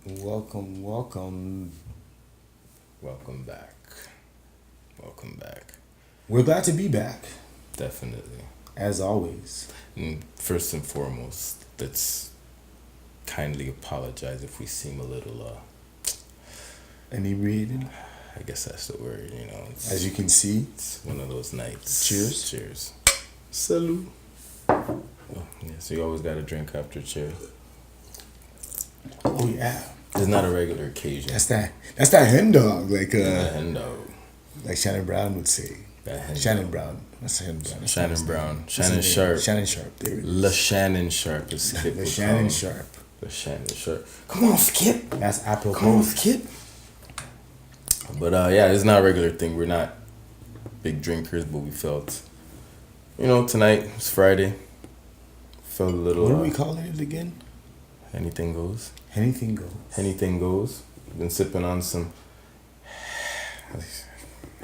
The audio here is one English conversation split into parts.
Welcome, welcome. Welcome back. Welcome back. We're glad to be back, Definitely. as always. And first and foremost, let's kindly apologize if we seem a little, Inebriated, I guess that's the word, as you can see. It's one of those nights. Cheers. Cheers. Salute. Oh, yeah, so you always got to drink after cheers. Oh yeah, It's not a regular occasion. that's that. That's that hen dog, And no. like Shannon Brown would say. That hen Shannon dog. Brown. That's Shannon Brown. That's not Shannon his name. Brown. What's Shannon his name? Sharp. Shannon Sharp. There it Le is. Shannon Sharp is Skip. The would Shannon call him. Sharp. The Shannon Sharp. Come on, Skip. That's Come on, apropos. Skip. But yeah, it's not a regular thing. We're not big drinkers, but we felt, tonight it's Friday. Felt a little. What are we calling it again? Anything goes. Anything goes. Anything goes. Been sipping on some.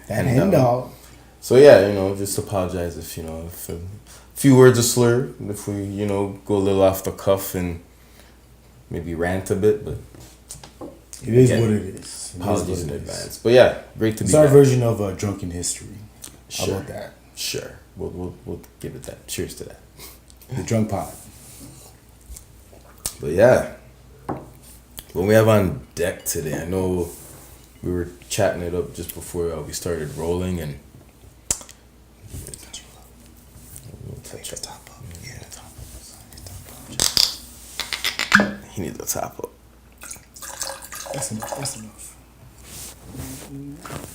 That hen dog. So yeah, just apologize if a few words are slurred, if we go a little off the cuff and maybe rant a bit, but It is Yeah. what it is. It apologies is in what it is. advance. But yeah, great to be It's our back. version of drunken history. How Sure. about that? Sure, we'll give it that. Cheers to that. The drunk pod. But yeah, what we have on deck today, I know we were chatting it up just before we started rolling, and we'll touch up. Top up. Yeah, top up. He needs a top up. That's enough. That's enough.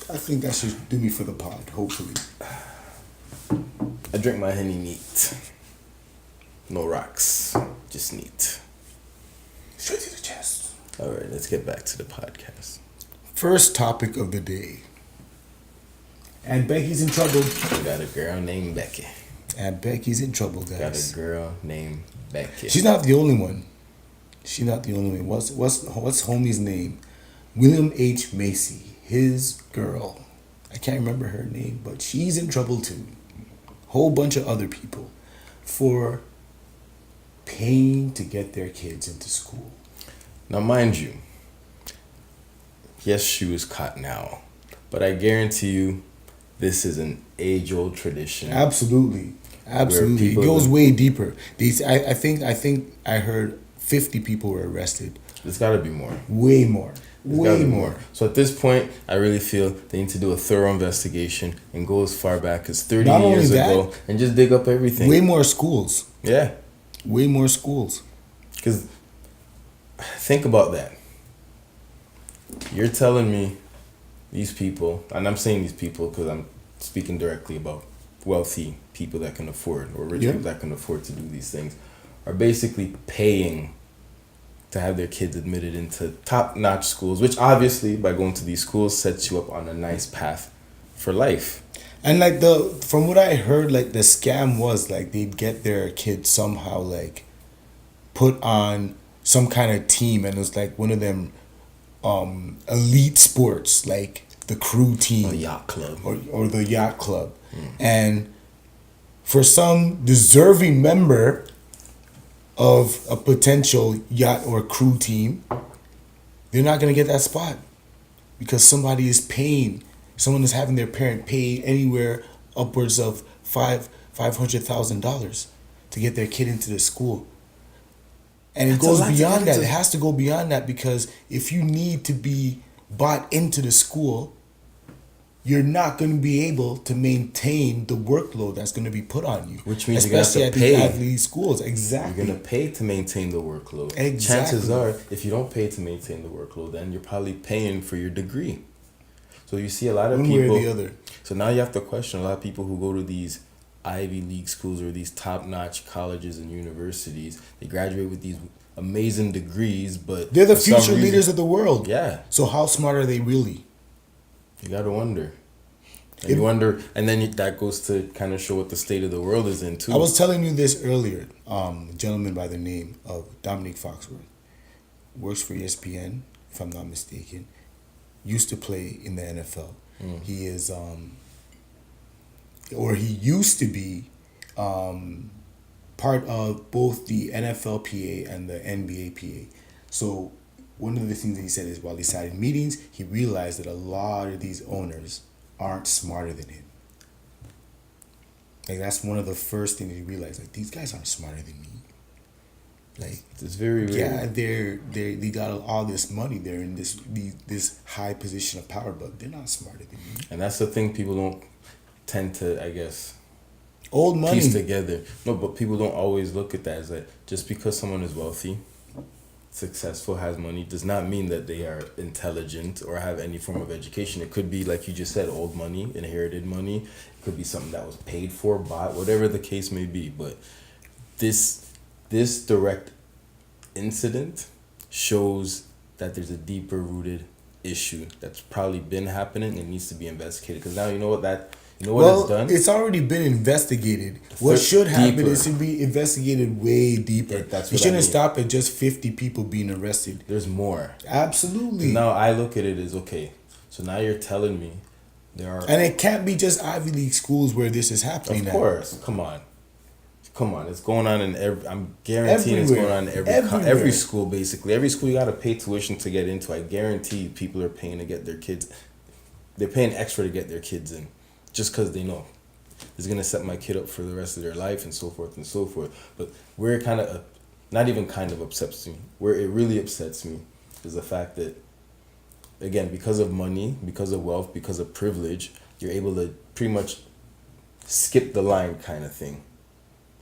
I think that should do me for the pod, hopefully. I drink my Henny neat. No rocks, just neat. Straight to the chest. All right, let's get back to the podcast. First topic of the day. And Becky's in trouble. We got a girl named Becky. And Becky's in trouble, Got guys. a girl named Becky. She's not the only one. She's not the only one. What's homie's name? William H. Macy. His girl. I can't remember her name, but she's in trouble too. Whole bunch of other people for paying to get their kids into school. Now, mind you, yes, she was caught now, but I guarantee you, this is an age-old tradition. Absolutely. Absolutely. It people- goes way deeper. I think I heard 50 people were arrested. There's got to be more. Way more. There's gotta Way be more. So at this point, I really feel they need to do a thorough investigation and go as far back as 30 Not only years that, ago and just dig up everything. Way more schools. Yeah, Way more schools. because think about that. You're telling me these people, and I'm saying these people because I'm speaking directly about wealthy people that can afford, or rich Yeah. people that can afford to do these things, are basically paying to have their kids admitted into top-notch schools, which obviously by going to these schools sets you up on a nice path for life. And from what I heard, the scam was they'd get their kids somehow put on some kind of team, and it was one of them elite sports, like the crew team. A yacht club. Or the yacht club. And for some deserving member of a potential yacht or crew team, they're not going to get that spot because someone is having their parent pay anywhere upwards of $500,000 to get their kid into the school. And it That's a goes lot to get beyond that. into. It has to go beyond that, because if you need to be bought into the school, you're not going to be able to maintain the workload that's going to be put on you. Which means you're gonna have especially to at pay. these Ivy League schools. Exactly. You're going to pay to maintain the workload. Exactly. Chances are, if you don't pay to maintain the workload, then you're probably paying for your degree. So you see a lot of One way people. or the other. So now you have to question a lot of people who go to these Ivy League schools or these top-notch colleges and universities. They graduate with these amazing degrees, but They're the for some future reason- leaders of the world. Yeah, So how smart are they really? you got to wonder. And you wonder, and then that goes to kind of show what the state of the world is in too. I was telling you this earlier. A gentleman by the name of Dominic Foxworth works for ESPN, if I'm not mistaken. Used to play in the NFL. He is, or he used to be, part of both the NFLPA and the NBAPA. So one of the things that he said is while he sat in meetings, he realized that a lot of these owners aren't smarter than him. Like, that's one of the first things he realized. Like, these guys aren't smarter than me. Like, it's very weird. Yeah, they got all this money. They're in this high position of power, but they're not smarter than me. And that's the thing people don't tend to, I guess, old money piece together. No, but people don't always look at that as like, just because someone is wealthy, successful, has money, does not mean that they are intelligent or have any form of education. It could be, like you just said, old money, inherited money. It could be something that was paid for, bought, whatever the case may be. But this direct incident shows that there's a deeper rooted issue that's probably been happening and needs to be investigated. Because now you know what it's done? It's already been investigated. What should happen deeper. is to be investigated way deeper. That's You what shouldn't I mean. stop at just 50 people being arrested. There's more. Absolutely. Now I look at it as, okay, so now you're telling me there are... And it can't be just Ivy League schools where this is happening. Of course. Come on, it's going on in every... I'm guaranteeing it's going on in every school, basically. Every school you got to pay tuition to get into. I guarantee people are paying to get their kids... They're paying extra to get their kids in. Just because they know it's going to set my kid up for the rest of their life and so forth and so forth. But where it kind of... Not even kind of upsets me. Where it really upsets me is the fact that, again, because of money, because of wealth, because of privilege, you're able to pretty much skip the line kind of thing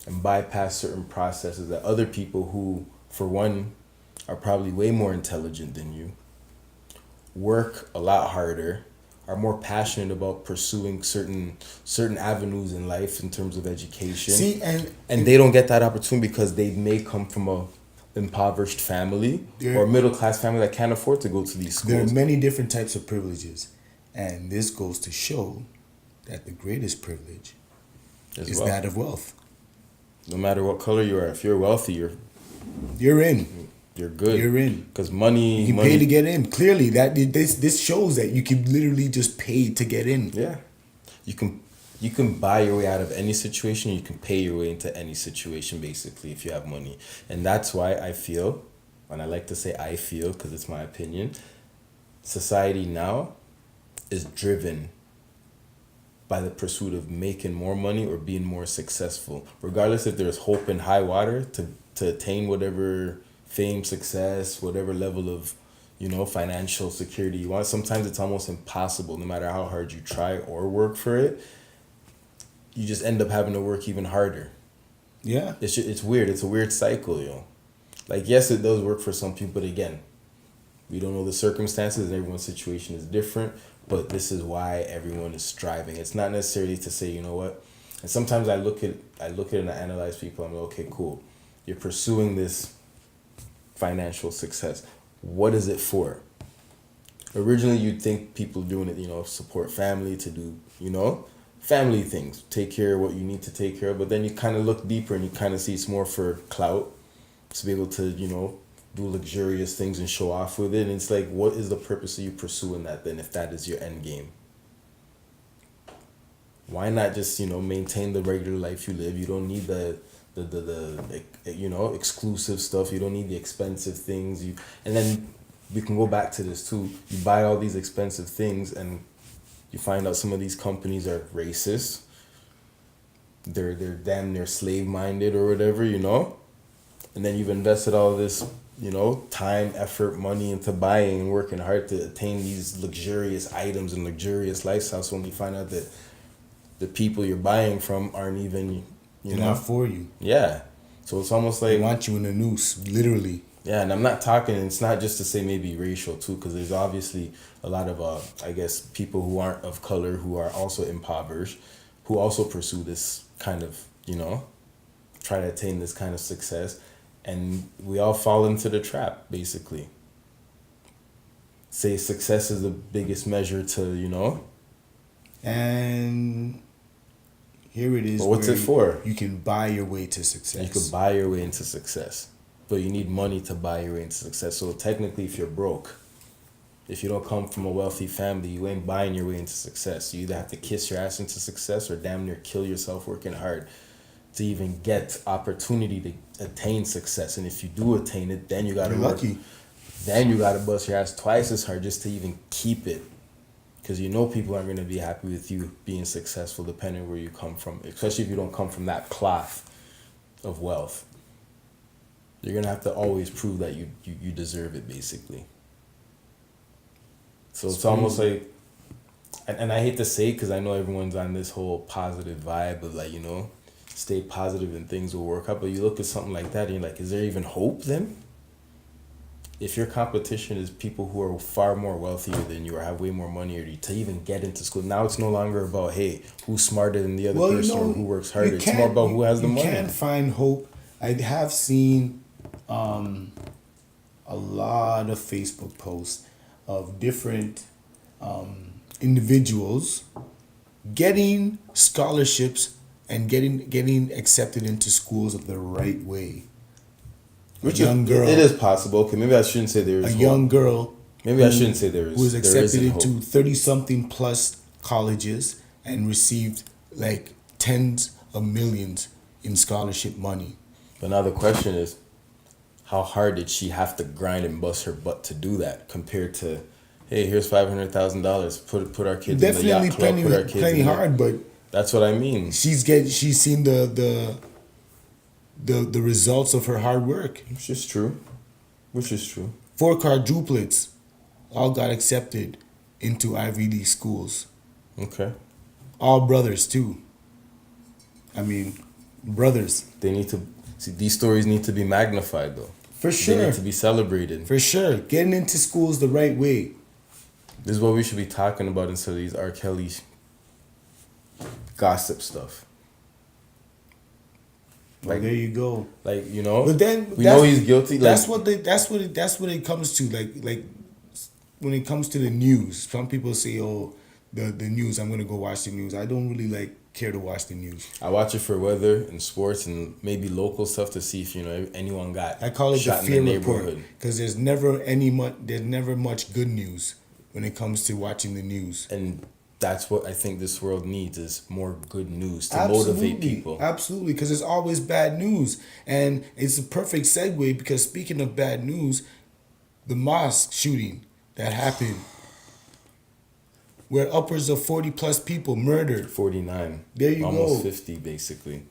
and bypass certain processes that other people who, for one, are probably way more intelligent than you, work a lot harder, are more passionate about pursuing certain avenues in life in terms of education. See, and they don't get that opportunity because they may come from a impoverished family or a middle class family that can't afford to go to these schools. There are many different types of privileges, and this goes to show that the greatest privilege is that of wealth. No matter what color you are, if you're wealthy, you're in. You're good. You're in. Because money... You pay to get in. Clearly, this shows that you can literally just pay to get in. Yeah. You can buy your way out of any situation. You can pay your way into any situation, basically, if you have money. And that's why I feel, and I like to say I feel because it's my opinion, society now is driven by the pursuit of making more money or being more successful. Regardless if there's hope in high water to attain whatever fame, success, whatever level of, financial security you want. Sometimes it's almost impossible, no matter how hard you try or work for it. You just end up having to work even harder. Yeah. It's weird. It's a weird cycle, yo. Like, yes, it does work for some people, but again, we don't know the circumstances and everyone's situation is different, but this is why everyone is striving. It's not necessarily to say, you know what? And sometimes I look at it and I analyze people. I'm like, okay, cool. You're pursuing this financial success. What is it for? Originally, you'd think people doing it, support family, to do, family things, take care of what you need to take care of. But then you kind of look deeper and you kind of see it's more for clout, to be able to, do luxurious things and show off with it. And it's like, what is the purpose of you pursuing that then if that is your end game? Why not just, maintain the regular life you live? You don't need the exclusive stuff. You don't need the expensive things. And then we can go back to this too. You buy all these expensive things and you find out some of these companies are racist. They're damn near slave minded or whatever, And then you've invested all this, time, effort, money into buying and working hard to attain these luxurious items and luxurious lifestyles. So when you find out that the people you're buying from aren't even, not for you. Yeah. So it's almost like... They want you in a noose, literally. Yeah, and I'm not talking, it's not just to say maybe racial too, because there's obviously a lot of, people who aren't of color who are also impoverished, who also pursue this kind of, try to attain this kind of success. And we all fall into the trap, basically. Say success is the biggest measure to, And here it is. But what's it for? You can buy your way to success. You could buy your way into success. But you need money to buy your way into success. So technically, if you're broke, if you don't come from a wealthy family, you ain't buying your way into success. You either have to kiss your ass into success or damn near kill yourself working hard to even get opportunity to attain success. And if you do attain it, then you got to work. Lucky. then you gotta bust your ass twice as hard just to even keep it. Because you know people aren't gonna be happy with you being successful depending where you come from, especially if you don't come from that cloth of wealth. You're gonna have to always prove that you deserve it, basically. So it's almost like, and I hate to say it because I know everyone's on this whole positive vibe of like, stay positive and things will work out. But you look at something like that and you're like, is there even hope then? If your competition is people who are far more wealthier than you or have way more money or to even get into school, now it's no longer about, hey, who's smarter than the other person or who works harder. It's more about who has the money. You can't find hope. I have seen a lot of Facebook posts of different individuals getting scholarships and getting accepted into schools of the right way. Which young girl. It is possible. Okay, maybe I shouldn't say there is a young girl. Maybe I shouldn't say there is. Who was accepted into 30-something plus colleges and received like tens of millions in scholarship money. But now the question is, how hard did she have to grind and bust her butt to do that compared to, hey, here's $500,000. Put our kids in the yacht club. Put our kids plenty hard, but that's what I mean. She's seen the results of her hard work. Which is true. 4 quadruplets all got accepted into Ivy League schools. Okay. All brothers too. I mean, brothers. They need to see, these stories need to be magnified though. For sure. They need to be celebrated. For sure. Getting into schools the right way. This is what we should be talking about instead of these R. Kelly gossip stuff. Like, there you go. Like, but then we know he's guilty. That's what it comes to. Like when it comes to the news, some people say, "Oh, the news. I'm gonna go watch the news." I don't really care to watch the news. I watch it for weather and sports and maybe local stuff to see if anyone got. I call it shot the fear in the report because there's never much good news when it comes to watching the news. And that's what I think this world needs is more good news to motivate people. Absolutely, because there's always bad news. And it's a perfect segue because speaking of bad news, the mosque shooting that happened where upwards of 40 plus people murdered. 49. There you Almost go. 50 basically.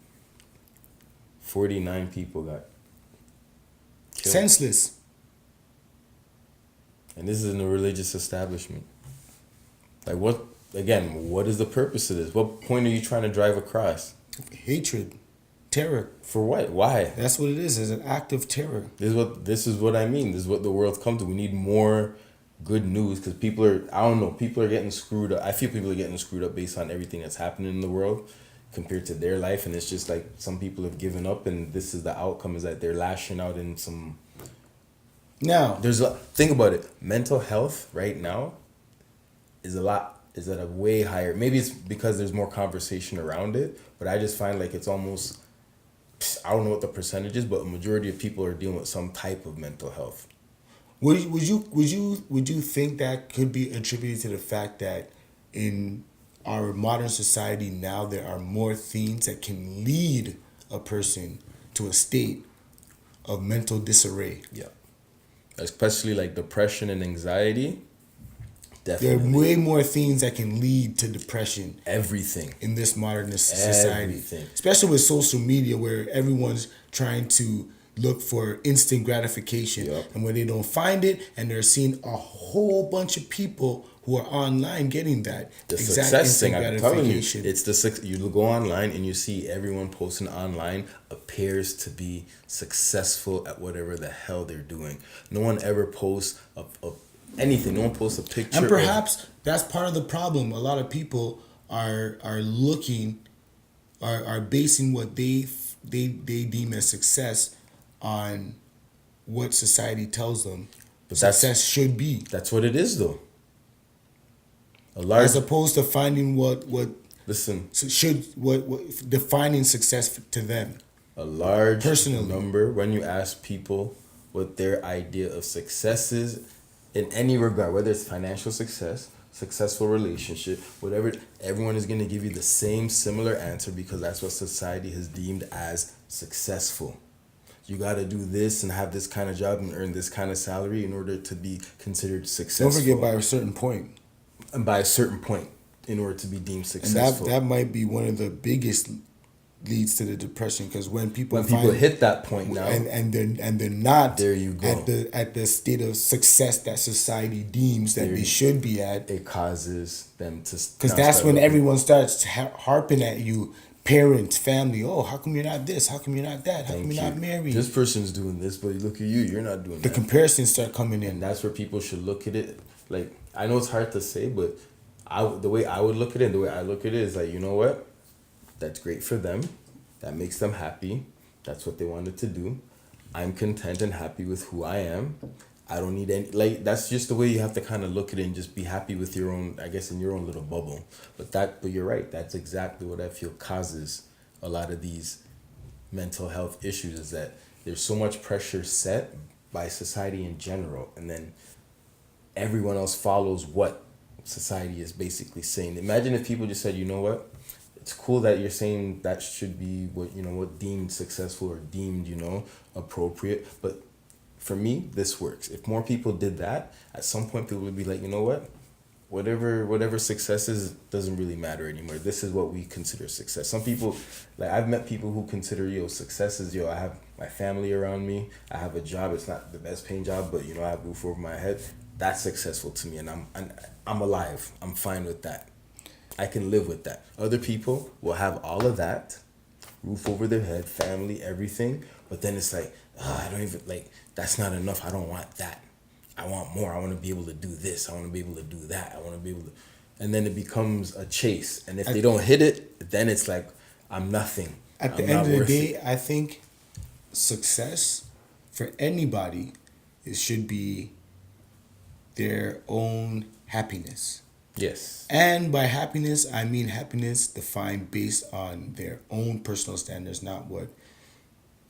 49 people got killed. Senseless. And this is in a religious establishment. Like what is the purpose of this? What point are you trying to drive across? Hatred. Terror. For what? Why? That's what it is. It's an act of terror. This is what I mean. This is what the world's come to. We need more good news because people are getting screwed up. I feel people are getting screwed up based on everything that's happening in the world compared to their life, and it's just like some people have given up, and this is the outcome is that they're lashing out in some. Now Think about it. Mental health right now is at a way higher. Maybe it's because there's more conversation around it, but I just find like it's almost, I don't know what the percentage is, but a majority of people are dealing with some type of mental health. Would you think that could be attributed to the fact that in our modern society now there are more things that can lead a person to a state of mental disarray? Yeah. Especially like depression and anxiety. Definitely. There are way more things that can lead to depression. Everything. In this modern society. Everything. Especially with social media where everyone's trying to look for instant gratification. Yep. And when they don't find it and they're seeing a whole bunch of people who are online getting that the exact success thing, I'm telling you, gratification. you go online and you see everyone posting online appears to be successful at whatever the hell they're doing. No one ever posts anything. No one posts a picture. And perhaps that's part of the problem. A lot of people are basing what they deem as success on what society tells them success should be. That's what it is, though. As opposed to finding what defining success to them. A large personally number, when you ask people what their idea of success is in any regard, whether it's financial success, successful relationship, whatever, everyone is going to give you the same similar answer because that's what society has deemed as successful. you got to do this and have this kind of job and earn this kind of salary in order to be considered successful. Don't forget, by a certain point. And by a certain point, in order to be deemed And successful. that might be one of the biggest leads to the depression, because when people hit that point now, and they're not there you go. at the state of success that society deems that they should be at, it causes them to, because that's when everyone starts harping at you, parents, family. Oh, how come you're not this? How come you're not that? How come you're not married? This person's doing this, but look at you, you're not doing that. The comparisons start coming in. And that's where people should look at it. Like, I know it's hard to say, but the way I would look at it, and the way I look at it is like, you know what? That's great for them. That makes them happy. That's what they wanted to do. I'm content and happy with who I am. I don't need any, like, that's just the way you have to kind of look at it and just be happy with your own, I guess, in your own little bubble. But you're right. That's exactly what I feel causes a lot of these mental health issues, is that there's so much pressure set by society in general. And then everyone else follows what society is basically saying. Imagine if people just said, you know what? It's cool that you're saying that should be what deemed successful or deemed, appropriate. But for me, this works. If more people did that, at some point people would be like, you know what? Whatever success is doesn't really matter anymore. This is what we consider success. Some people, like, I've met people who consider, success is, I have my family around me. I have a job. It's not the best paying job, but, I have a roof over my head. That's successful to me, and I'm alive. I'm fine with that. I can live with that. Other people will have all of that, roof over their head, family, everything, but then it's like, I don't even, like, that's not enough. I don't want that. I want more. I want to be able to do this. I want to be able to do that. I want to be able to, and then it becomes a chase. And if they don't hit it, then it's like, I'm nothing. At the end of the day, I think success for anybody, it should be their own happiness. Yes. And by happiness, I mean happiness defined based on their own personal standards, not what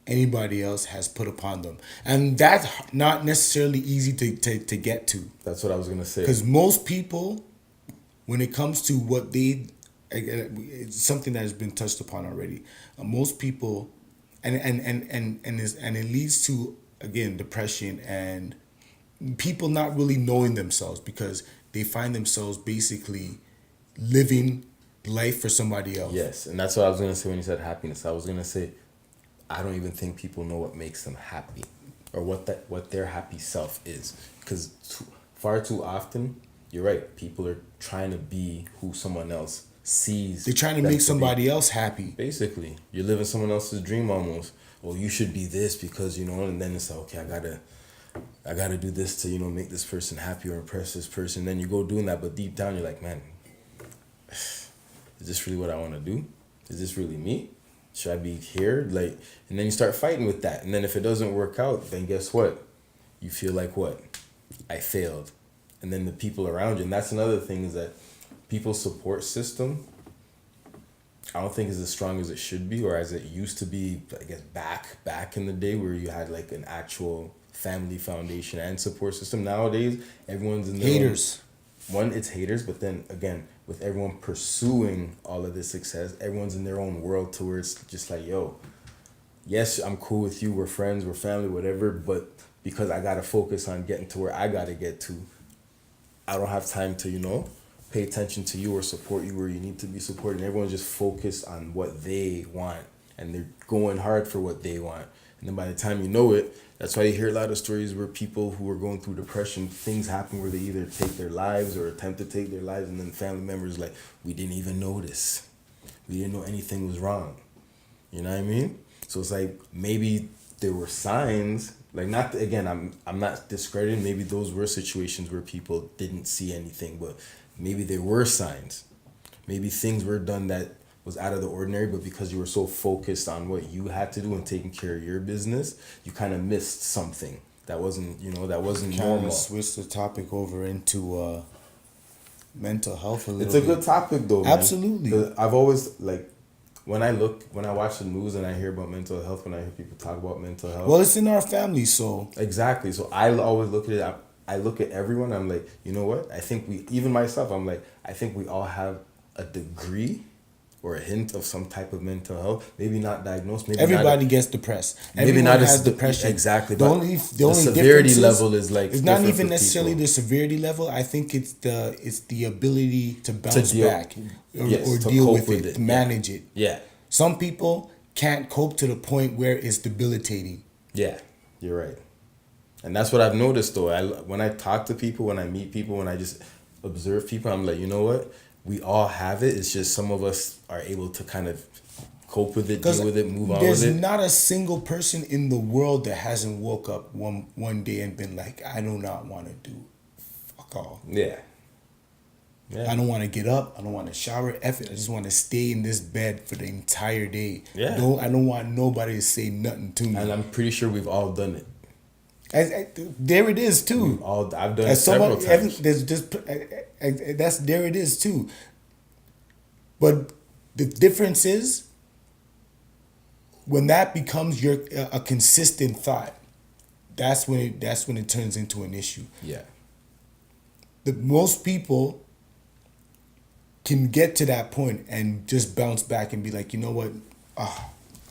anybody else has put upon them. And that's not necessarily easy to get to. That's what I was going to say. Because most people, when it comes to what it's something that has been touched upon already. Most people, and it leads to, again, depression and people not really knowing themselves, because they find themselves basically living life for somebody else. Yes, and that's what I was going to say when you said happiness. I was going to say, I don't even think people know what makes them happy, or what their happy self is. Because far too often, you're right, people are trying to be who someone else sees. They're trying to make somebody else happy. Basically, you're living someone else's dream almost. Well, you should be this because, and then it's like, okay, I gotta do this to, make this person happy or impress this person. Then you go doing that, but deep down you're like, man, is this really what I want to do? Is this really me? Should I be here? Like, and then you start fighting with that. And then if it doesn't work out, then guess what? You feel like, what? I failed. And then the people around you, and that's another thing, is that people's support system, I don't think is as strong as it should be, or as it used to be, I guess, back in the day, where you had like an actual family foundation and support system. Nowadays, everyone's in their haters. It's haters, but then again, with everyone pursuing all of this success, everyone's in their own world, to where it's just like, yo, yes, I'm cool with you, we're friends, we're family, whatever, but because I gotta focus on getting to where I gotta get to, I don't have time to, pay attention to you or support you where you need to be supported. And everyone's just focused on what they want, and they're going hard for what they want. And then by the time you know it, that's why you hear a lot of stories where people who are going through depression, things happen where they either take their lives or attempt to take their lives, and then family members like, we didn't even notice. We didn't know anything was wrong. You know what I mean? So it's like, maybe there were signs, like, not, again, I'm not discrediting, maybe those were situations where people didn't see anything, but maybe there were signs. Maybe things were done that was out of the ordinary, but because you were so focused on what you had to do and taking care of your business, you kind of missed something that wasn't, that wasn't normal. Kind of switch the topic over into mental health a little bit. It's a good topic though, man. Absolutely. I've always, like, when I watch the news and I hear about mental health, when I hear people talk about mental health. Well, it's in our family, so. Exactly. So I always look at it, I look at everyone, I'm like, you know what? I think even myself, I'm like, I think we all have a degree or a hint of some type of mental health, maybe not diagnosed, maybe everybody gets depressed. Maybe Everyone not has as depression. exactly. The But only severity difference level is like it's not different even for necessarily people. the severity level. I think it's the ability to bounce deal- back or to deal cope with with it, it, to yeah. manage it. Yeah, Some people can't cope to the point where it's debilitating. yeah, you're right. And that's what I've noticed though. When I talk to people, when I meet people, when I just observe people, I'm like, you know what? We all have it. It's just some of us are able to kind of cope with it, deal with it, move on with There's it. not a single person in the world that hasn't woke up one day and been like, I do not want to do fuck all. Yeah. Yeah. I don't want to get up. I don't want to shower. F it. I just want to stay in this bed for the entire day. Yeah. I don't want nobody to say nothing to me. And I'm pretty sure we've all done it. There it is too. I've done it several times. There's just that's there it is too. But the difference is when that becomes a consistent thought. That's when it turns into an issue. Yeah. Most people can get to that point and just bounce back and be like, you know what,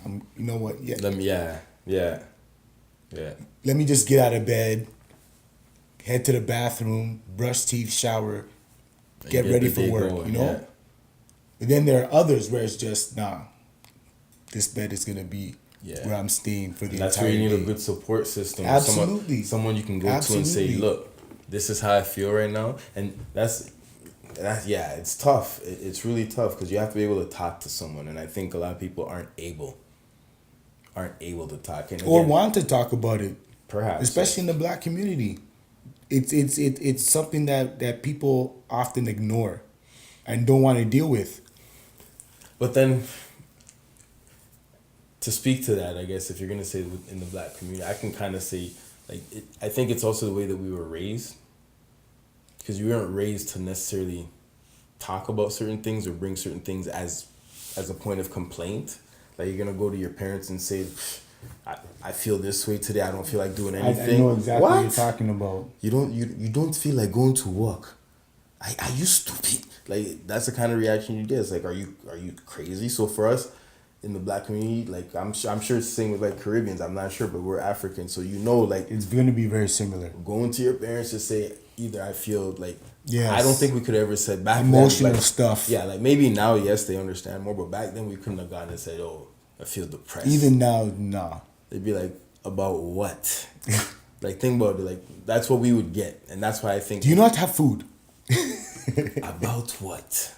you know what, yeah. Let me just get out of bed, head to the bathroom, brush teeth, shower, get ready for work, going, you know? Yeah. And then there are others where it's just, this bed is going to be Yeah. where I'm staying for the entire day. That's where you need a good support system. Absolutely. Someone you can go to and say, look, this is how I feel right now. And that's it's tough. It's really tough because you have to be able to talk to someone. And I think a lot of people aren't able to talk. And Or again, want to talk about it. perhaps. Especially in the black community. It's something that people often ignore and don't want to deal with. But then, to speak to that, I guess, if you're going to say in the black community, I can kind of say, I think it's also the way that we were raised. Because you weren't raised to necessarily talk about certain things or bring certain things as a point of complaint. Like, you're going to go to your parents and say, I feel this way today. I don't feel like doing anything. I know exactly what you're talking about. You don't feel like going to work. Are you stupid? Like, that's the kind of reaction you get. It's like, are you crazy? So for us in the black community, like, I'm sure it's the same with like Caribbeans. I'm not sure, but we're African, so like It's going to be very similar. Going to your parents to say either I feel like, yes. I don't think we could ever said back emotional then, like, stuff. Yeah, like maybe now, yes, they understand more, but back then we couldn't have gone and said, oh, I feel depressed. Even now, nah. They'd be like, about what? Like, think about it. Like, that's what we would get, and that's why I think. Do you not have food? About what?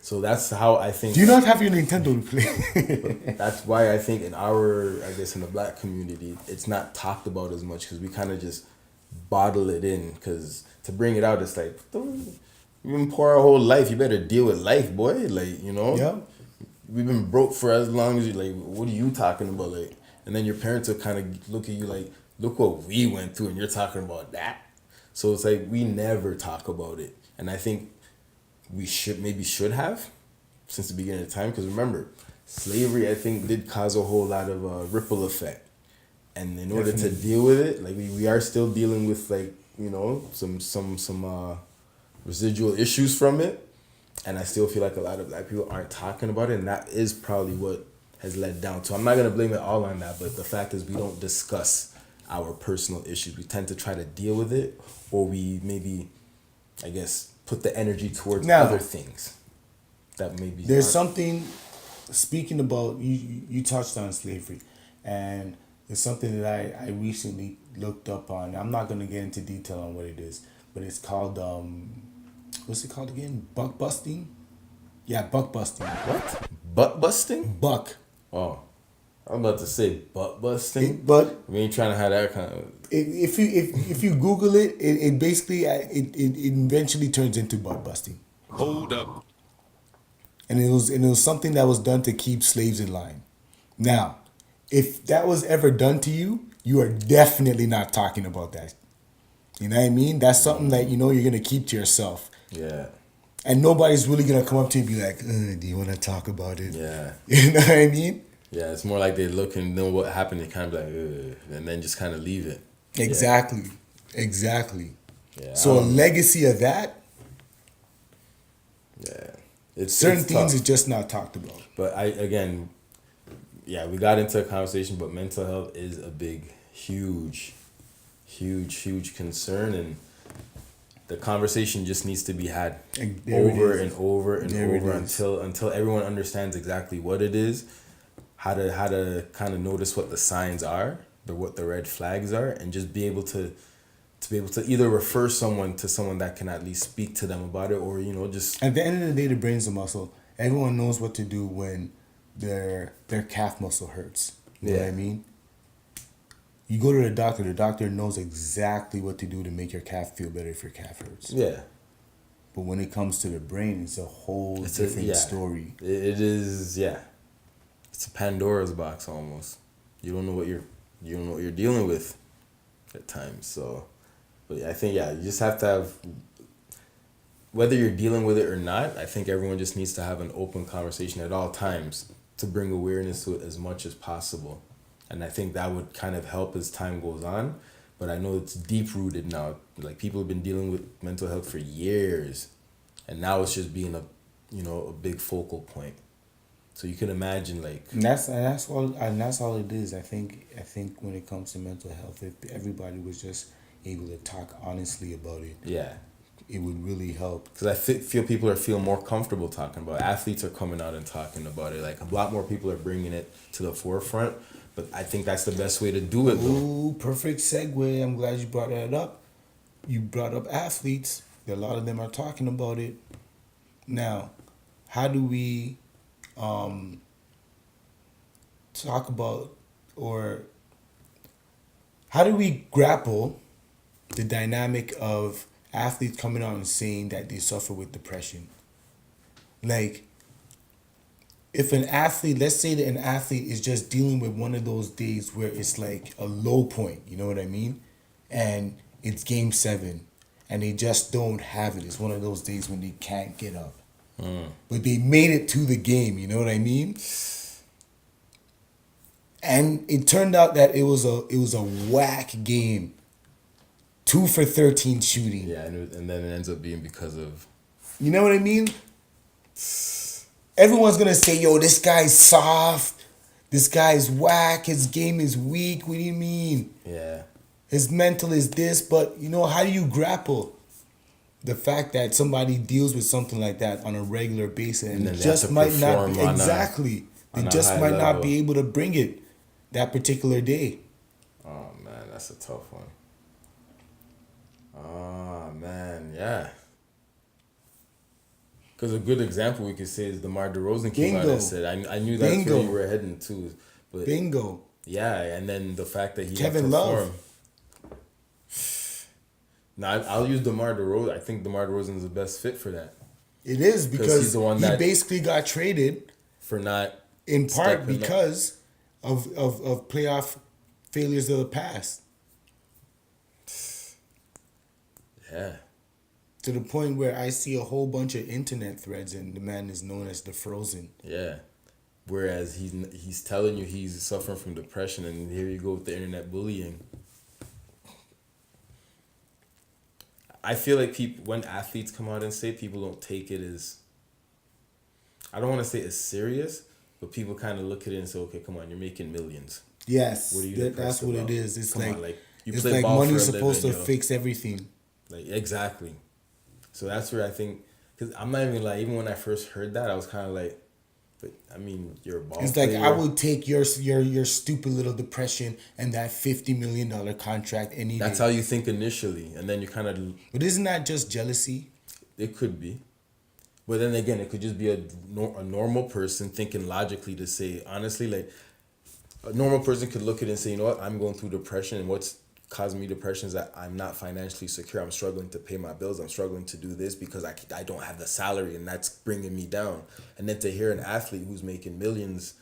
So that's how I think. Do you not have your Nintendo to play? That's why I think in the black community, it's not talked about as much because we kind of just bottle it in. Because to bring it out, it's like, you've been poor our whole life. You better deal with life, boy. Like, you know. Yeah. We've been broke for as long as you. Like, what are you talking about? Like, and then your parents will kind of look at you like, look what we went through, and you're talking about that. So it's like we never talk about it, and I think we should have since the beginning of time. Because remember, slavery, I think, did cause a whole lot of ripple effect, and in order to deal with it, like we are still dealing with, like, you know, some residual issues from it, and I still feel like a lot of black people aren't talking about it, and that is probably what has led down to. I'm not gonna blame it all on that, but the fact is we don't discuss our personal issues. We tend to try to deal with it, or we maybe, I guess, put the energy towards other things that maybe there's something. Speaking about you touched on slavery, and it's something that I recently looked up on. I'm not gonna get into detail on what it is, but it's called what's it called again? Buck busting. Yeah, buck busting. What? Butt busting? Buck. Oh, I'm about to say butt busting, But we ain't trying to have that kind of. If you Google it, it basically it eventually turns into butt busting. Hold up. And it was something that was done to keep slaves in line. Now, if that was ever done to you, you are definitely not talking about that. You know what I mean? That's something that you know you're gonna keep to yourself. Yeah. And nobody's really gonna come up to you and be like, "Do you want to talk about it?" Yeah. You know what I mean? Yeah, it's more like they look and know what happened. They kind of like, and then just kind of leave it. Exactly. Exactly. Yeah. So a legacy of that. Yeah. Certain it's things tough. are just not talked about. But we got into a conversation, but mental health is a big, huge concern, and the conversation just needs to be had over and over and over until everyone understands exactly what it is, how to kind of notice what the signs are, what the red flags are, and just be able to either refer someone to someone that can at least speak to them about it, or just at the end of the day, the brain's a muscle. Everyone knows what to do when their calf muscle hurts. You know what I mean? You go to the doctor knows exactly what to do to make your calf feel better if your calf hurts. Yeah. But when it comes to the brain, it's a whole different story. It is, yeah. It's a Pandora's box almost. You don't know what you're dealing with at times. So, but I think you just have to have, whether you're dealing with it or not, I think everyone just needs to have an open conversation at all times to bring awareness to it as much as possible. And I think that would kind of help as time goes on. But I know it's deep rooted now. Like, people have been dealing with mental health for years, and now it's just being a big focal point. So you can imagine, like, and that's all it is. I think when it comes to mental health, if everybody was just able to talk honestly about it, it would really help. Because I feel people are feeling more comfortable talking about it. Athletes are coming out and talking about it. Like, a lot more people are bringing it to the forefront. But I think that's the best way to do it, though. Ooh, perfect segue. I'm glad you brought that up. You brought up athletes. A lot of them are talking about it. Now, how do we talk about, or how do we grapple the dynamic of athletes coming out and saying that they suffer with depression? Like, if an athlete, let's say that an athlete is just dealing with one of those days where it's like a low point, you know what I mean? And it's game 7 and they just don't have it. It's one of those days when they can't get up. But they made it to the game, you know what I mean? And it turned out that it was a whack game. 2 for 13 shooting. Yeah, and then it ends up being because of... You know what I mean? Everyone's going to say, yo, this guy's soft. This guy's whack. His game is weak. What do you mean? Yeah. His mental is this. But, how do you grapple the fact that somebody deals with something like that on a regular basis and then just might not be... Exactly. They just might not be able to bring it that particular day. Oh, man, that's a tough one. Oh, man, yeah. Because a good example we could say is DeMar DeRozan came out and said, I knew that's where you were heading to. But Bingo. Yeah, and then the fact that he Kevin Love. Now, I'll use DeMar DeRozan. I think DeMar DeRozan is the best fit for that. It is, because he's the one that basically got traded for not... In part because of playoff failures of the past. Yeah. To the point where I see a whole bunch of internet threads and the man is known as the Frozen. Yeah. Whereas he's telling you he's suffering from depression, and here you go with the internet bullying. I feel like when athletes come out and say, people don't take it as... I don't want to say as serious, but people kind of look at it and say, okay, come on, you're making millions. Yes, what are you that's what it is. It's come like, on, like you it's play like ball money's for a supposed living, to fix everything. Like, exactly. So that's where I think, because I'm not even like, even when I first heard that, I was kind of like, but I mean, you're a ball player. It's like, I would take your stupid little depression and that $50 million contract any day. That's how you think initially, and then you kind of... But isn't that just jealousy? It could be. But then again, it could just be a normal person thinking logically to say, honestly, like, a normal person could look at it and say, you know what, I'm going through depression, and what's causing me depression is that I'm not financially secure. I'm struggling to pay my bills. I'm struggling to do this because I don't have the salary, and that's bringing me down. And then to hear an athlete who's making millions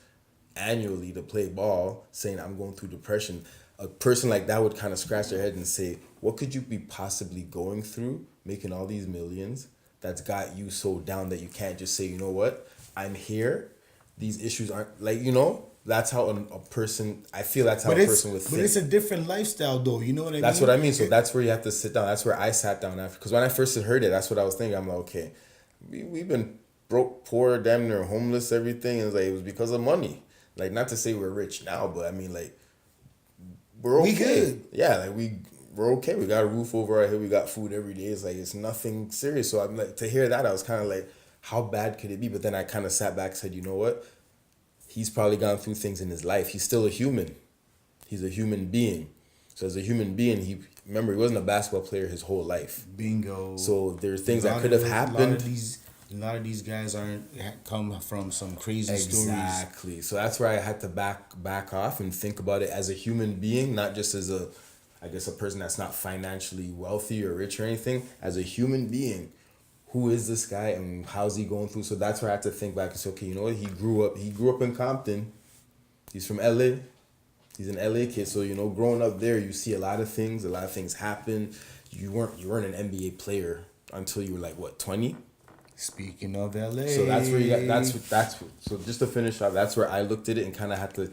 annually to play ball saying, I'm going through depression, a person like that would kind of scratch their head and say, what could you be possibly going through making all these millions that's got you so down that you can't just say, you know what, I'm here. These issues aren't, like, that's how a person, I feel that's how a person would think. But it's a different lifestyle, though. You know what I mean? That's what I mean. So that's where you have to sit down. That's where I sat down after. Because when I first heard it, that's what I was thinking. I'm like, okay, we've been broke, poor, damn near homeless, everything. And it's like, it was because of money. Like, not to say we're rich now, but I mean, like, we're okay. We good. Yeah, like, we're okay. We got a roof over our head. We got food every day. It's like, it's nothing serious. So I'm like, to hear that, I was kind of like, how bad could it be? But then I kind of sat back and said, you know what? He's probably gone through things in his life. He's still a human. He's a human being. So as a human being, he wasn't a basketball player his whole life. Bingo. So there's things that could have happened. A lot of these guys come from some crazy stories. Exactly. So that's where I had to back off and think about it as a human being, not just as a person that's not financially wealthy or rich or anything. As a human being, who is this guy and how's he going through? So that's where I had to think back and say, okay, you know what? He grew up in Compton. He's from LA. He's an LA kid. So, you know, growing up there, you see a lot of things happen. You weren't an NBA player until you were like, what, 20? Speaking of LA. So that's where you got, so just to finish off, that's where I looked at it and kind of had to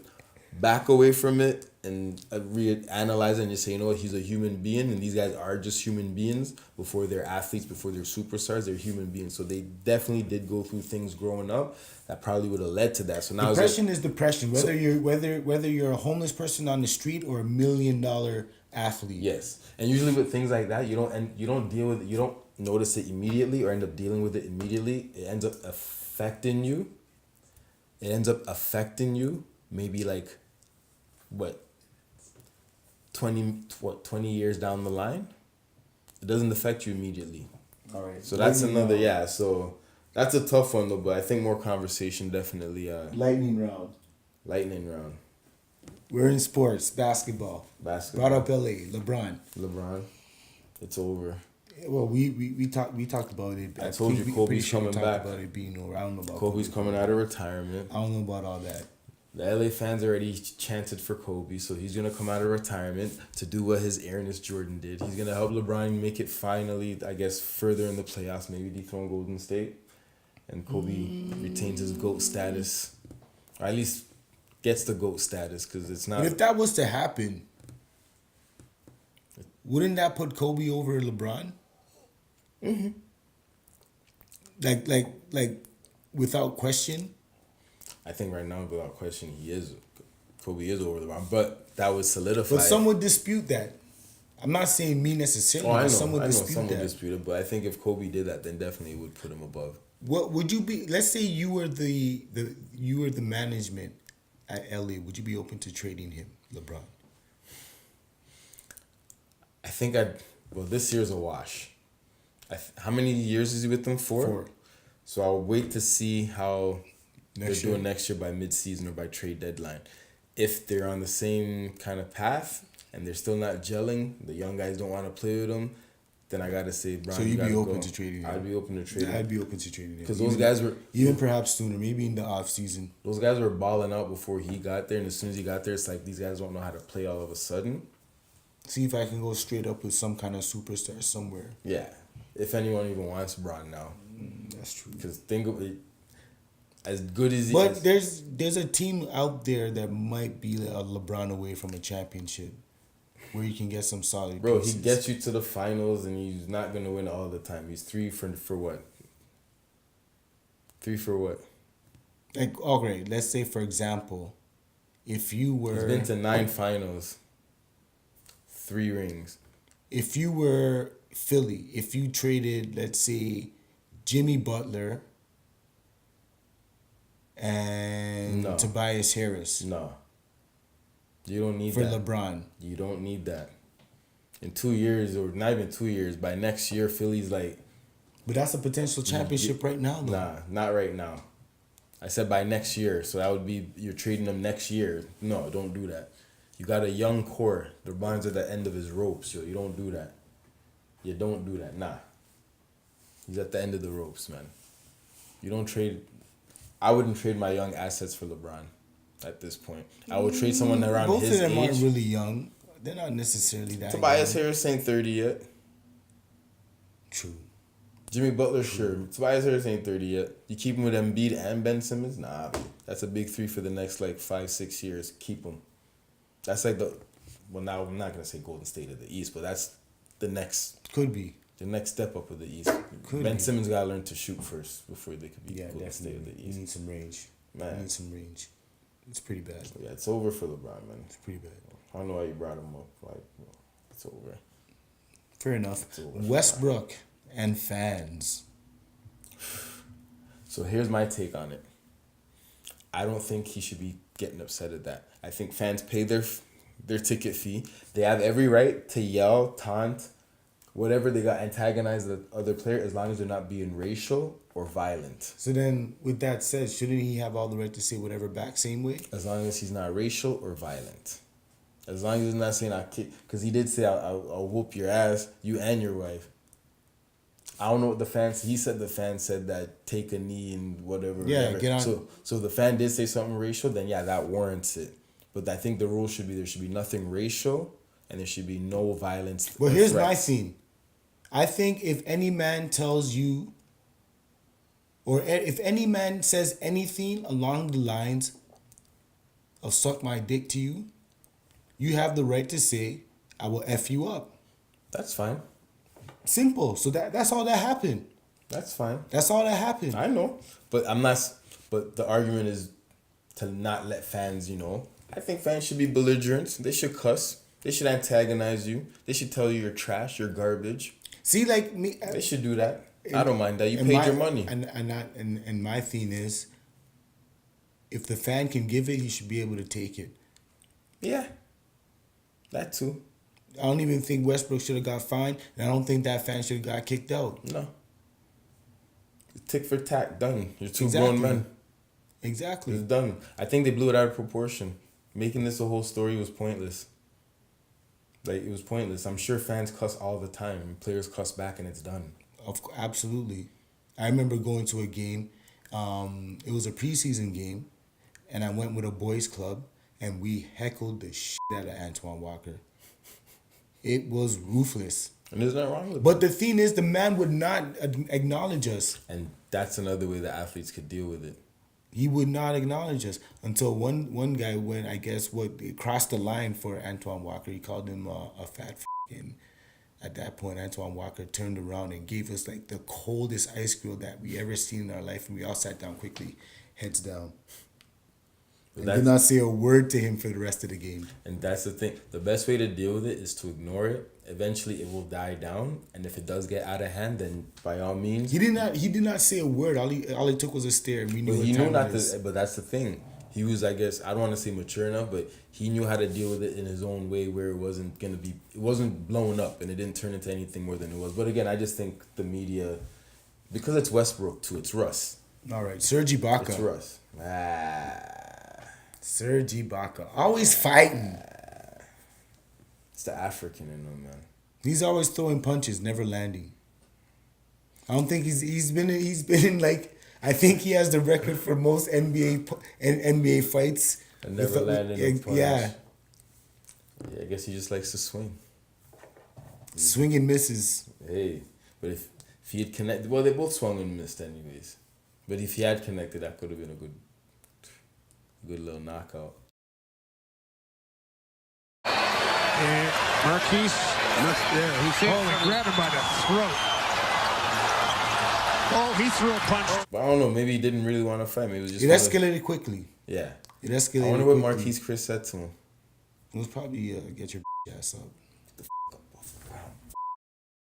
back away from it and reanalyze it and just say, you know what, he's a human being and these guys are just human beings. Before they're athletes, before they're superstars, they're human beings. So they definitely did go through things growing up that probably would have led to that. So now depression is depression, whether you're a homeless person on the street or $1 million athlete. Yes, and usually with things like that, you don't notice it immediately or end up dealing with it immediately. It ends up affecting you. Maybe like, what, 20 years down the line? It doesn't affect you immediately. All right. So that's another, so that's a tough one though, but I think more conversation definitely. Lightning round. We're in sports, basketball. Brought up LA, LeBron. It's over. Well, we talked about it. I told you Kobe's coming back. About it being over. I don't know about Kobe's coming out of retirement. I don't know about all that. The LA fans already chanted for Kobe, so he's gonna come out of retirement to do what his Ernest Jordan did. He's gonna help LeBron make it finally, I guess, further in the playoffs, maybe dethrone Golden State, and Kobe retains his GOAT status, or at least gets the GOAT status, because it's not. But if that was to happen, wouldn't that put Kobe over LeBron? Mm-hmm. Like, without question. I think right now, without question, Kobe is over LeBron, but that would solidify. But some would dispute that. I'm not saying me necessarily. I know some would dispute it, but I think if Kobe did that, then definitely it would put him above. What would you be? Let's say you were the management at LA. Would you be open to trading him, LeBron? I think this year's a wash. How many years is he with them for? 4. So I'll wait to see how they're doing next year by mid-season or by trade deadline. If they're on the same kind of path and they're still not gelling, the young guys don't want to play with them, then I got to say, Brian, so you'd be open to trading him? I'd be open to trading him. I'd be open to trading him. Because those guys were... Even perhaps sooner, maybe in the off-season. Those guys were balling out before he got there, and as soon as he got there, it's like these guys don't know how to play all of a sudden. See if I can go straight up with some kind of superstar somewhere. Yeah. If anyone even wants Bron now. That's true. Because think of it, as good as he is. But there's a team out there that might be a LeBron away from a championship where you can get some solid pieces. He gets you to the finals and he's not going to win all the time. He's 3 for what? 3 for what? Like, okay, let's say, for example, if you were... He's been to 9 finals. 3 rings. If you were Philly, if you traded, let's say, Jimmy Butler and Tobias Harris. No. You don't need that. For LeBron. You don't need that. In 2 years, or not even 2 years, by next year, Philly's like... But that's a potential championship right now, though. Nah, not right now. I said by next year, so that would be you're trading them next year. No, don't do that. You got a young core. LeBron's at the end of his ropes, yo. You don't do that. You don't do that. Nah. He's at the end of the ropes, man. You don't trade... I wouldn't trade my young assets for LeBron at this point. I would trade someone around his age. Both of them aren't really young. They're not necessarily that Tobias Harris ain't 30 yet. True. Jimmy Butler, sure. Tobias Harris ain't 30 yet. You keep him with Embiid and Ben Simmons? Nah, that's a big 3 for the next, 5-6 years. Keep him. That's now I'm not going to say Golden State of the East, but that's the next... Could be. the next step up of the East. Ben Simmons got to learn to shoot first before they could be Golden State of the East. You need some range. Man. You need some range. It's pretty bad. Yeah, it's over for LeBron, man. It's pretty bad. I don't know why you brought him up. Like, it's over. Fair enough. It's over. Westbrook and fans. So here's my take on it. I don't think he should be getting upset at that. I think fans pay their ticket fee. They have every right to yell, taunt, whatever they got, antagonize the other player as long as they're not being racial or violent. So then, with that said, shouldn't he have all the right to say whatever back same way? As long as he's not racial or violent. As long as he's not saying, because he did say, I'll whoop your ass, you and your wife. I don't know what the fans. He said the fan said that take a knee and whatever. Yeah, whatever. get on. So the fan did say something racial. Then yeah, that warrants it. But I think the rule should be there should be nothing racial and there should be no violence. Well, here's my thing. I think if any man tells you, or if any man says anything along the lines of "suck my dick" to you, you have the right to say, "I will f you up." That's fine. Simple. So that's all that happened. That's fine. That's all that happened. I know, but I'm not. But the argument is to not let fans. I think fans should be belligerent. They should cuss. They should antagonize you. They should tell you you're trash, you're garbage. See, like me. They should do that. I don't mind that. You paid your money. And my thing is, if the fan can give it, he should be able to take it. Yeah. That too. I don't even think Westbrook should have got fined, and I don't think that fan should have got kicked out. No. Tick for tack, done. You're two grown men. Exactly. It's done. I think they blew it out of proportion. Making this a whole story was pointless. Like, it was pointless. I'm sure fans cuss all the time, and players cuss back, and it's done. Absolutely. I remember going to a game. It was a preseason game, and I went with a boys' club, and we heckled the shit out of Antoine Walker. It was ruthless. And there's nothing wrong with it. But the thing is, the man would not acknowledge us. And that's another way that athletes could deal with it. He would not acknowledge us until one guy went, I guess, crossed the line for Antoine Walker. He called him a fat f***. And at that point, Antoine Walker turned around and gave us like the coldest ice grill that we ever seen in our life. And we all sat down quickly, heads down. And did not say a word to him for the rest of the game. And that's the thing. The best way to deal with it is to ignore it. Eventually, it will die down. And if it does get out of hand, then by all means. He did not say a word. All he took was a stare. And we knew. But he knew not to. But that's the thing. He was, I guess, I don't want to say mature enough, but he knew how to deal with it in his own way, where it wasn't blown up, and it didn't turn into anything more than it was. But again, I just think the media, because it's Westbrook too, it's Russ. All right, Serge Ibaka. It's Russ. Serge Ibaka, always fighting. It's the African in him, man. He's always throwing punches, never landing. I don't think he's been in like, I think he has the record for most NBA fights. And never landed a punch. Yeah. Yeah, I guess he just likes to swing. Swing and misses. Hey, but if he had connected, well, they both swung and missed anyways. But if he had connected, that could have been a good little knockout. And Marquise, he grabbed him by the throat. Oh, he threw a punch. But I don't know, maybe he didn't really want to fight. Maybe it was just... It escalated quickly. Yeah. It escalated I wonder what Marquise Chris said to him. It was probably, get your ass up. Get the up off the ground.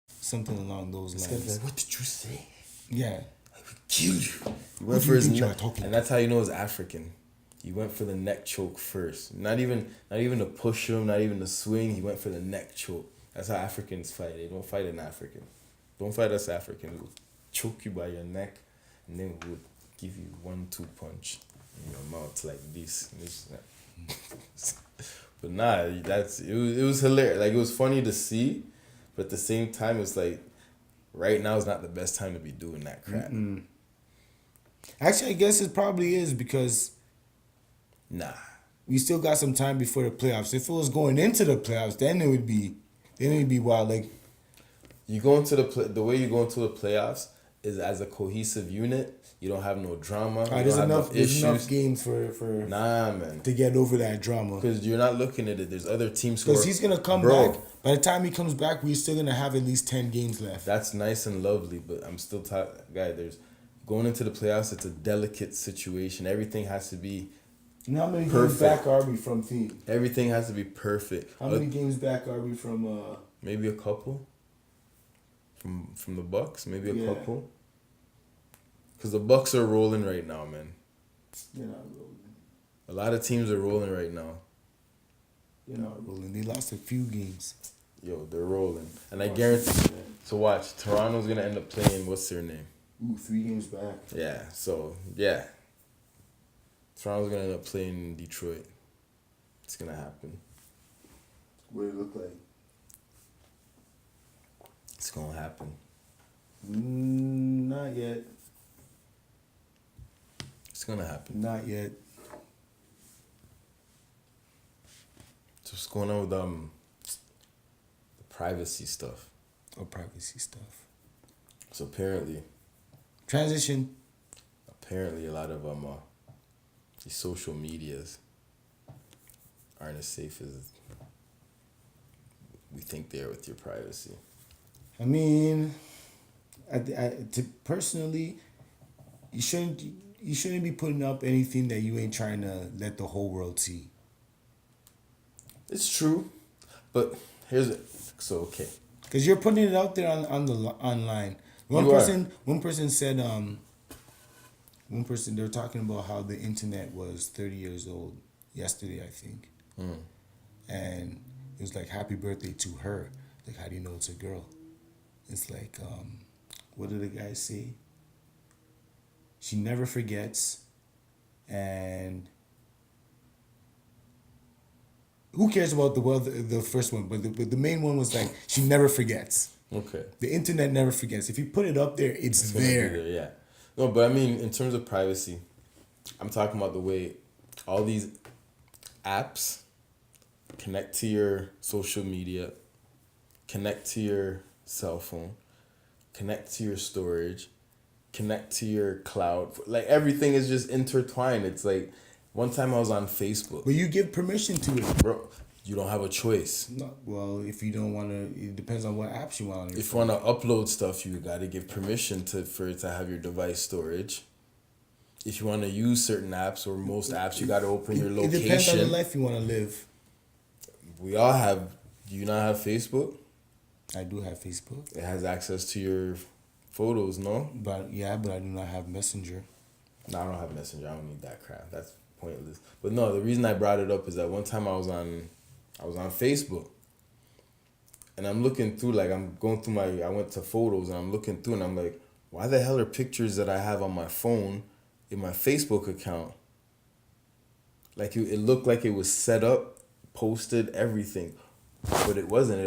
Something along those lines. Like, what did you say? Yeah. I would kill you. He went for his neck. And that's how you know he's African. He went for the neck choke first. Not even to push him, not even to swing. He went for the neck choke. That's how Africans fight. They don't fight an African. Don't fight us Africans. We'll choke you by your neck, and then we'll give you 1-2 punch in your mouth like this. But nah, it was hilarious. Like, it was funny to see, but at the same time, it's like right now is not the best time to be doing that crap. Mm-mm. Actually, I guess it probably is because we still got some time before the playoffs. If it was going into the playoffs, then it would be wild. Like, you go into the way you go into the playoffs, is as a cohesive unit. You don't have no drama. There's enough games for Nah, man. to get over that drama. Because you're not looking at it. There's other teams who Because he's gonna come back. By the time he comes back, we're still gonna have at least 10 games left. That's nice and lovely, but I'm still there's going into the playoffs. It's a delicate situation. Everything has to be. You know how many perfect. games back are we from team? Everything has to be perfect. How many games back are we from? Maybe a couple. From the Bucks, maybe a couple. Because the Bucks are rolling right now, man. They're not rolling. A lot of teams are rolling right now. They're not rolling. They lost a few games. Yo, they're rolling. And I guarantee. So watch, Toronto's going to end up playing, what's their name? 3 games back. Yeah, so, yeah. Toronto's going to end up playing in Detroit. It's going to happen. What did it look like? It's going to happen. Not yet. It's going to happen. Not yet. So what's going on with the privacy stuff? Privacy stuff. So apparently Transition. Apparently a lot of these social medias aren't as safe as we think they are with your privacy. I mean, personally, you shouldn't be putting up anything that you ain't trying to let the whole world see. It's true, but okay. Because you're putting it out there on the online. One person said they were talking about how the internet was 30 years old yesterday, I think. And it was like, happy birthday to her. Like, how do you know it's a girl? It's like, what did the guy say? She never forgets, and who cares about the first one? But the main one was like, she never forgets. Okay. The internet never forgets. If you put it up there, it's there. Yeah. No, but I mean, in terms of privacy, I'm talking about the way all these apps connect to your social media, connect to your cell phone, connect to your storage, connect to your cloud. Like, everything is just intertwined. It's like, one time I was on Facebook. But you give permission to it. Bro, you don't have a choice. No, well, if you don't want to, it depends on what apps you want on your If phone. you want to upload stuff, you got to give permission for it to have your device storage. If you want to use certain apps or most apps, you got to open your location. It depends on the life you want to live. We all have. Do you not have Facebook? I do have Facebook. It has access to your photos, no? But I do not have Messenger. No, I don't have Messenger. I don't need that crap. That's pointless. But no, the reason I brought it up is that one time I was on Facebook, and I'm looking through, like, I'm going through I went to photos, and I'm looking through, and I'm like, why the hell are pictures that I have on my phone in my Facebook account? Like, it looked like it was set up, posted, everything, but it wasn't.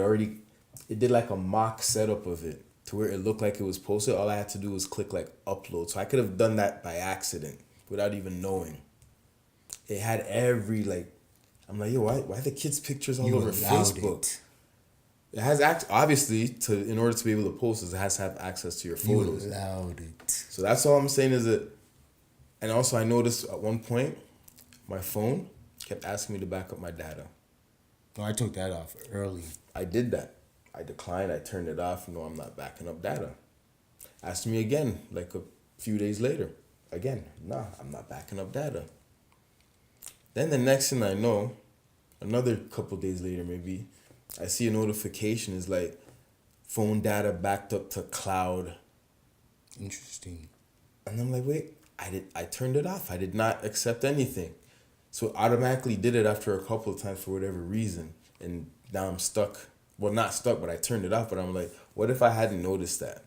It did like a mock setup of it to where it looked like it was posted. All I had to do was click like upload. So I could have done that by accident without even knowing. It had I'm like, yo, why the kids' pictures all over Facebook? It has obviously, in order to be able to post this, it has to have access to your photos. You allowed it. So that's all I'm saying is that, and also I noticed at one point, my phone kept asking me to back up my data. No, I took that off early. I did that. I declined. I turned it off. No, I'm not backing up data. Asked me again, like a few days later. Again, nah, I'm not backing up data. Then the next thing I know, another couple days later maybe, I see a notification is like, phone data backed up to cloud. Interesting. And I'm like, wait, I turned it off. I did not accept anything. So it automatically did it after a couple of times for whatever reason. And now I'm stuck. Well, not stuck, but I turned it off. But I'm like, what if I hadn't noticed that?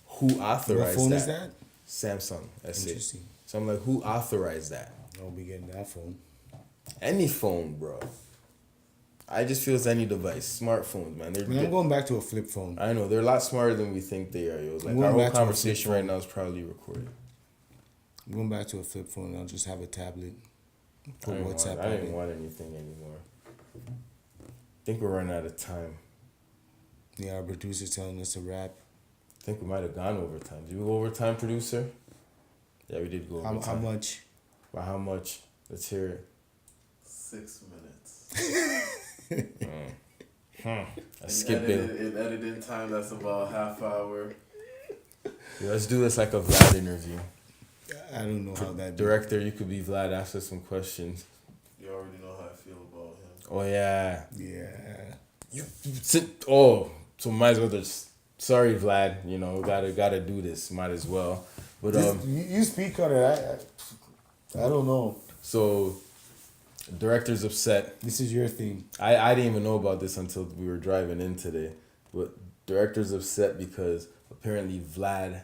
Who authorized that? What phone is that? Samsung. That's Interesting. it. So I'm like, who authorized that? I won't be getting that phone. Any phone, bro. I just feel it's any device. Smartphones, man. I'm going back to a flip phone. I know. They're a lot smarter than we think they are. Yo. Like, our whole conversation right now is probably recorded. I'm going back to a flip phone. I'll just have a tablet. I didn't want anything anymore. I think we're running out of time. Yeah, our producer's telling us to wrap. I think we might have gone overtime. Did we go overtime, producer? Yeah, we did go overtime. How much? By how much? Let's hear it. 6 minutes. I skipped it. In editing time, that's about half hour. Yeah, let's do this like a Vlad interview. I don't know how that. Director, you could be Vlad. Ask us some questions. You already know how I feel about him. Oh yeah. Yeah. You sit. Oh, so might as well just. Sorry, Vlad. You know, gotta do this. Might as well. But you speak on it. I don't know. So, director's upset. This is your thing. I didn't even know about this until we were driving in today. But director's upset because apparently Vlad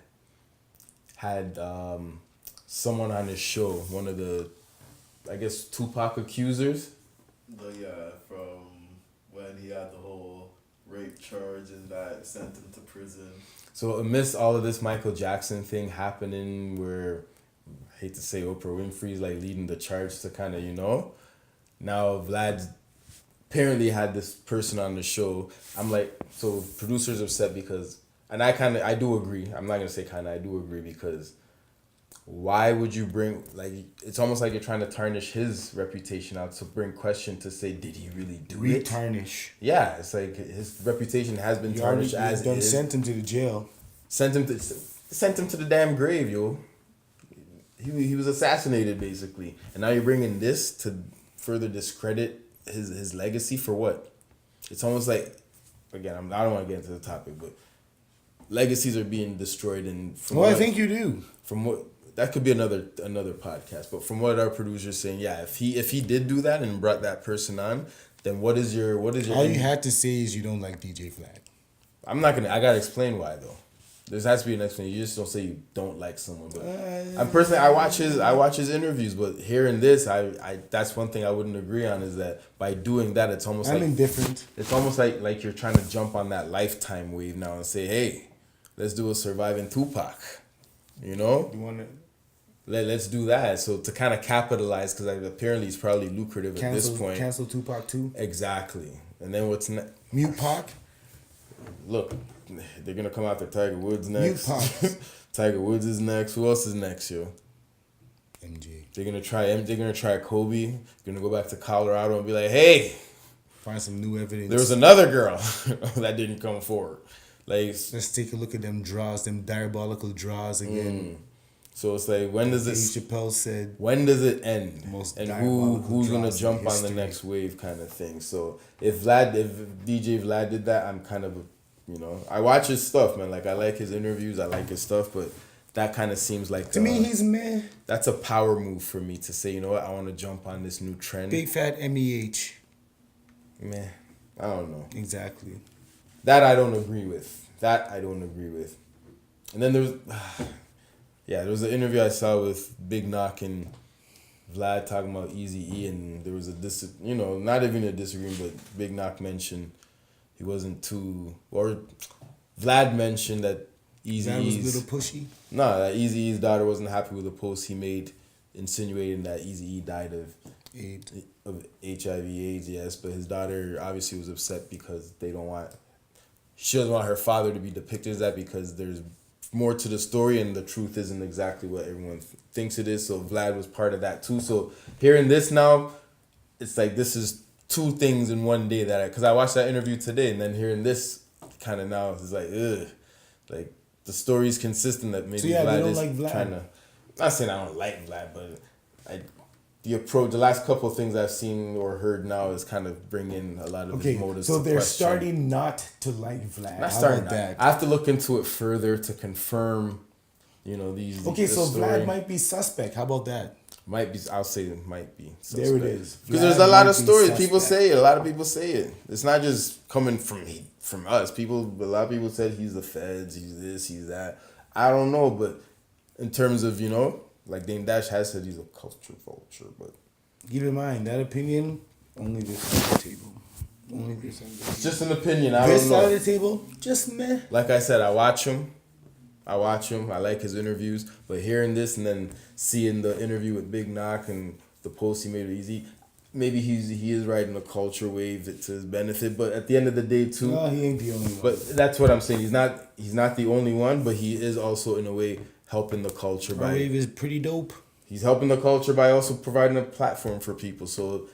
had someone on his show, one of the, I guess, Tupac accusers. From when he had the whole rape charge and that sent him to prison. So amidst all of this Michael Jackson thing happening where, I hate to say Oprah Winfrey's like leading the charge to kind of, now Vlad apparently had this person on the show. I'm like, so producers upset because, and I do agree. I'm not going to say I do agree because why would you bring, like, it's almost like you're trying to tarnish his reputation out to bring question to say, did he really do it? Tarnish. Yeah, it's like his reputation has been tarnished as done is. sent him to the jail. Sent him to the damn grave, yo. He was assassinated, basically. And now you're bringing this to further discredit his legacy for what? It's almost like, again, I don't want to get into the topic, but legacies are being destroyed. And I think you do. From what, that could be another podcast, but from what our producer's saying, yeah, if he did do that and brought that person on, then what is your All you had to say is you don't like DJVlad. I gotta explain why though. There has to be an explanation. You just don't say you don't like someone. But I'm personally, I watch his interviews, but hearing this, I that's one thing I wouldn't agree on is that by doing that, it's almost I'm indifferent. It's almost like you're trying to jump on that Lifetime wave now and say, hey, let's do a Surviving Tupac. You know? You want to Let's do that. So to kind of capitalize, because apparently it's probably lucrative at this point. Cancel Tupac too? Exactly. And then what's next? Mute Pac? Look, they're going to come after Tiger Woods next. Mute Pac. Tiger Woods is next. Who else is next, yo? MJ. They're going to try Kobe. They're going to go back to Colorado and be like, hey. Find some new evidence. There was another girl that didn't come forward. Like, let's take a look at them draws, them diabolical draws again. So it's like, when does it? Chappelle said, when does it end? Most and who's gonna jump on the next wave, kind of thing. So if DJ Vlad did that, I'm kind of, I watch his stuff, man. Like I like his interviews, I like his stuff, but that kind of seems like to me he's meh. That's a power move for me to say, you know what, I want to jump on this new trend. Big fat MEH. Man, I don't know. Exactly. That I don't agree with. And then there was an interview I saw with Big Knock and Vlad talking about Eazy-E, and there was not even a disagreement, but Big Knock mentioned he wasn't too, or Vlad mentioned that Eazy-E's was a little pushy. No, that Eazy-E's daughter wasn't happy with the post he made, insinuating that Eazy-E died of HIV/AIDS. Yes, but his daughter obviously was upset because she doesn't want her father to be depicted as that because there's more to the story and the truth isn't exactly what everyone thinks it is. So Vlad was part of that too. So hearing this now, it's like this is two things in one day because I watched that interview today and then hearing this kind of now is like, ugh. Like the story's consistent that maybe Vlad is trying to, not saying I don't like Vlad, but the approach, the last couple of things I've seen or heard now is kind of bringing a lot of his motives. So they're question. starting not to like Vlad. Not starting that. I have to look into it further to confirm, these. Okay, so Vlad might be suspect. How about that? Might be. I'll say it might be suspect. There it is. Because there's a lot of stories. People say it. A lot of people say it. It's not just coming from us. A lot of people said he's the feds. He's this. He's that. I don't know, but in terms of like Dame Dash has said he's a culture vulture, but keep in mind that opinion only this side of the table. Only this side of the table. It's just an opinion. I don't know. This side of the table, just meh. Like I said, I watch him. I like his interviews. But hearing this and then seeing the interview with Big Knock and the post he made with Eazy, maybe he is riding a culture wave to his benefit, but at the end of the day too, No, he ain't the only one. but that's what I'm saying. He's not the only one, but he is also in a way helping the culture by Wave is pretty dope. he's helping the culture by also providing a platform for people. So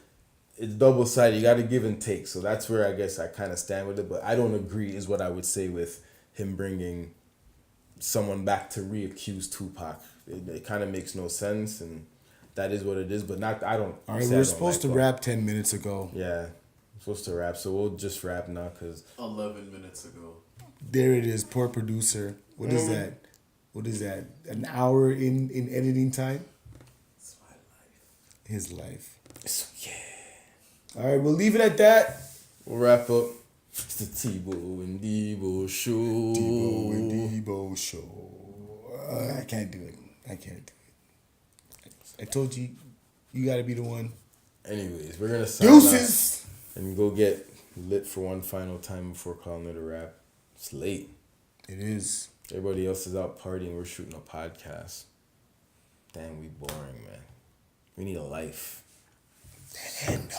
it's double sided. You got to give and take. So that's where I guess I kind of stand with it. But I don't agree, is what I would say, with him bringing someone back to re-accuse Tupac. It kind of makes no sense, and that is what it is. But not, I don't. All right, we were supposed to wrap 10 minutes ago. Yeah, we're supposed to wrap. So we'll just wrap now because 11 minutes ago. There it is, poor producer. What is that? What is that? An hour in editing time? It's my life. His life. so, yeah. All right, we'll leave it at that. We'll wrap up. It's the Tebow and Debo show. Debo and Debo show. I can't do it. I can't do it. I told you, you got to be the one. Anyways, we're gonna sign off Deuces. and go get lit for one final time before calling it a wrap. It's late. It is. Everybody else is out partying. We're shooting a podcast. Damn, we boring, man. We need a life. And